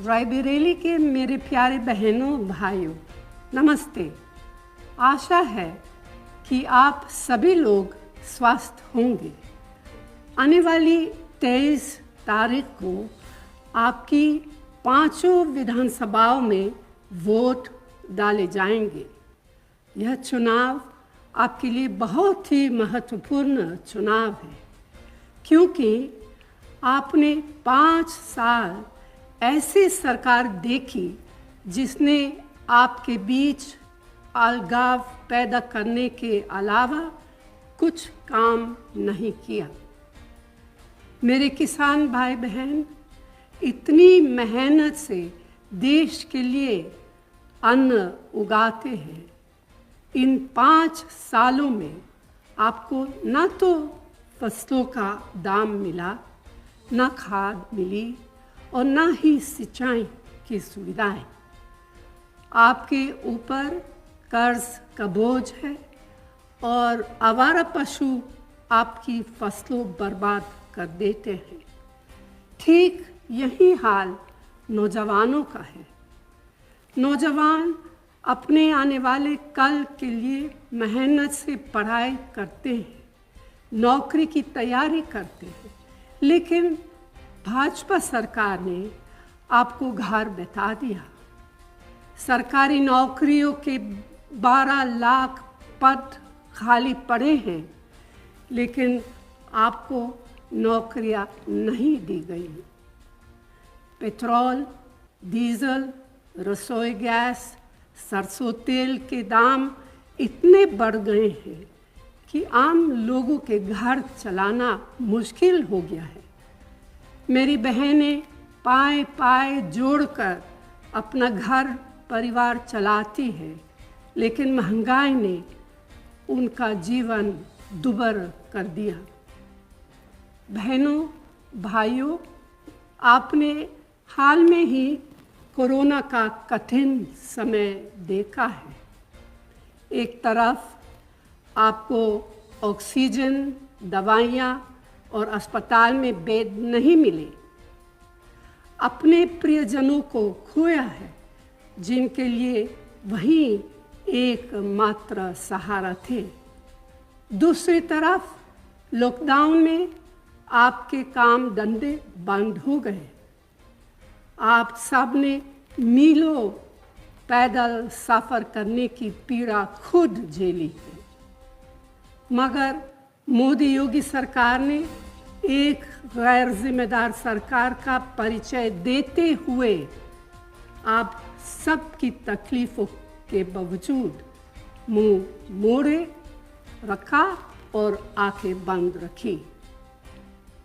रायबरेली के मेरे प्यारे बहनों भाइयों, नमस्ते। आशा है कि आप सभी लोग स्वस्थ होंगे। आने वाली 23 तारीख को आपकी 5 विधानसभाओं में वोट डाले जाएंगे। यह चुनाव आपके लिए बहुत ही महत्वपूर्ण चुनाव है, क्योंकि आपने 5 साल ऐसी सरकार देखी जिसने आपके बीच अलगाव पैदा करने के अलावा कुछ काम नहीं किया। मेरे किसान भाई बहन इतनी मेहनत से देश के लिए अन्न उगाते हैं। इन 5 सालों में आपको न तो फसलों का दाम मिला, न खाद मिली और न ही सिंचाई की सुविधाएं। आपके ऊपर कर्ज का बोझ है और आवारा पशु आपकी फसलों बर्बाद कर देते हैं। ठीक यही हाल नौजवानों का है। नौजवान अपने आने वाले कल के लिए मेहनत से पढ़ाई करते हैं, नौकरी की तैयारी करते हैं, लेकिन भाजपा सरकार ने आपको घर बैठा दिया। सरकारी नौकरियों के 12 लाख पद खाली पड़े हैं, लेकिन आपको नौकरियां नहीं दी गई। पेट्रोल, डीजल, रसोई गैस, सरसों तेल के दाम इतने बढ़ गए हैं कि आम लोगों के घर चलाना मुश्किल हो गया है। मेरी बहनें पाए पाए जोड़कर अपना घर परिवार चलाती है, लेकिन महंगाई ने उनका जीवन दुभर कर दिया। बहनों भाइयों, आपने हाल में ही कोरोना का कठिन समय देखा है। एक तरफ आपको ऑक्सीजन, दवाइयाँ और अस्पताल में बेड नहीं मिले। अपने प्रियजनों को खोया है, जिनके लिए वही एकमात्र सहारा थे। दूसरी तरफ लॉकडाउन में आपके काम धंधे बंद हो गए। आप सब ने मीलों पैदल सफ़र करने की पीड़ा खुद झेली है। मगर मोदी योगी सरकार ने एक गैर जिम्मेदार सरकार का परिचय देते हुए आप सबकी तकलीफ़ों के बावजूद मुंह मोड़े रखा और आंखें बंद रखी।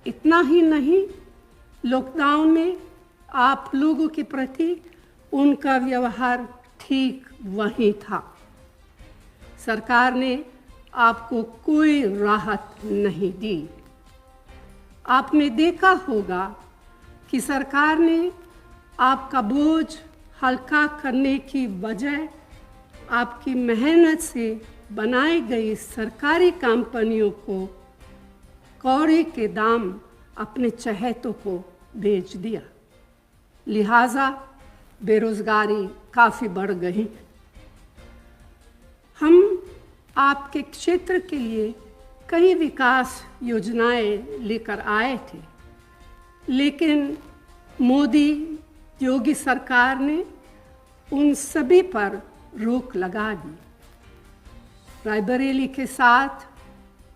इतना ही नहीं, लॉकडाउन में आप लोगों के प्रति उनका व्यवहार ठीक वही था। सरकार ने आपको कोई राहत नहीं दी। आपने देखा होगा कि सरकार ने आपका बोझ हल्का करने की बजाय आपकी मेहनत से बनाई गई सरकारी कंपनियों को कौड़ी के दाम अपने चहेतों को बेच दिया। लिहाजा बेरोजगारी काफ़ी बढ़ गई। हम आपके क्षेत्र के लिए कई विकास योजनाएं लेकर आए थे, लेकिन मोदी योगी सरकार ने उन सभी पर रोक लगा दी। रायबरेली के साथ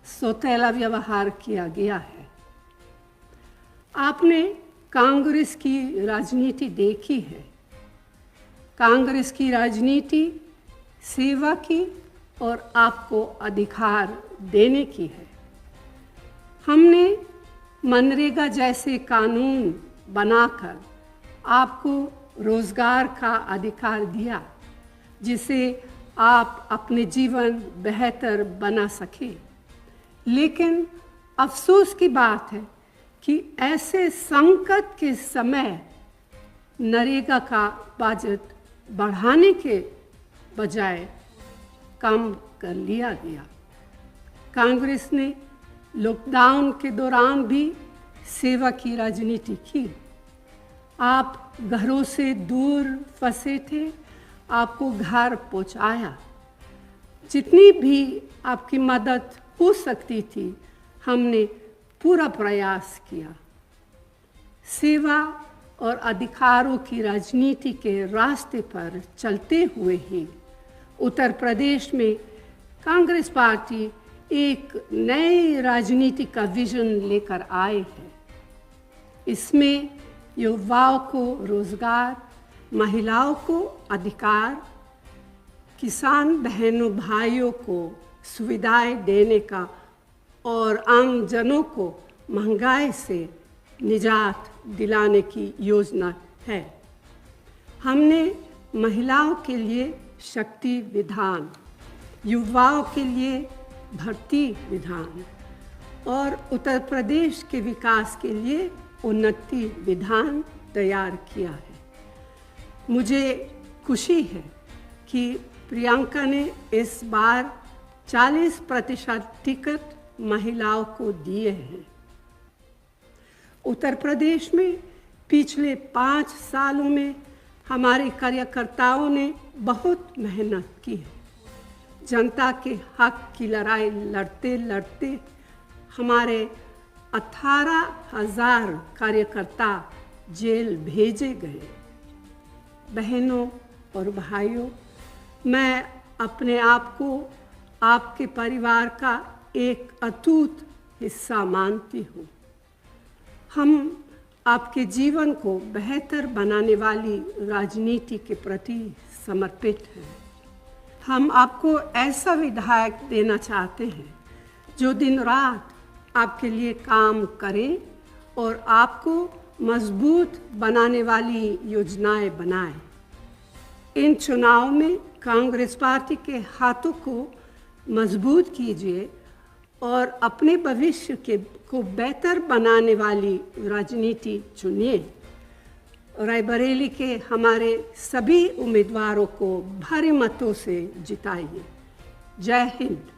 सौतेला व्यवहार किया गया है। आपने कांग्रेस की राजनीति देखी है। कांग्रेस की राजनीति सेवा की और आपको अधिकार देने की है। हमने मनरेगा जैसे कानून बनाकर आपको रोजगार का अधिकार दिया, जिसे आप अपने जीवन बेहतर बना सके। लेकिन अफसोस की बात है कि ऐसे संकट के समय नरेगा का बजट बढ़ाने के बजाय कम कर लिया गया। कांग्रेस ने लॉकडाउन के दौरान भी सेवा की राजनीति की। आप घरों से दूर फंसे थे, आपको घर पहुंचाया। जितनी भी आपकी मदद हो सकती थी हमने पूरा प्रयास किया। सेवा और अधिकारों की राजनीति के रास्ते पर चलते हुए ही उत्तर प्रदेश में कांग्रेस पार्टी एक नए राजनीति का विजन लेकर आए हैं। इसमें युवाओं को रोजगार, महिलाओं को अधिकार, किसान बहनों भाइयों को सुविधाएं देने का और आम जनों को महंगाई से निजात दिलाने की योजना है। हमने महिलाओं के लिए शक्ति विधान, युवाओं के लिए भर्ती विधान और उत्तर प्रदेश के विकास के लिए उन्नति विधान तैयार किया है। मुझे खुशी है कि प्रियंका ने इस बार 40% टिकट महिलाओं को दिए हैं। उत्तर प्रदेश में पिछले 5 सालों में हमारे कार्यकर्ताओं ने बहुत मेहनत की है। जनता के हक की लड़ाई लड़ते लड़ते हमारे 18,000 कार्यकर्ता जेल भेजे गए। बहनों और भाइयों, मैं अपने आप को आपके परिवार का एक अटूट हिस्सा मानती हूँ। हम आपके जीवन को बेहतर बनाने वाली राजनीति के प्रति समर्पित हैं। हम आपको ऐसा विधायक देना चाहते हैं जो दिन रात आपके लिए काम करे और आपको मजबूत बनाने वाली योजनाएं बनाए। इन चुनाव में कांग्रेस पार्टी के हाथों को मजबूत कीजिए और अपने भविष्य को बेहतर बनाने वाली राजनीति चुनिए। रायबरेली के हमारे सभी उम्मीदवारों को भारी मतों से जिताइए। जय हिंद।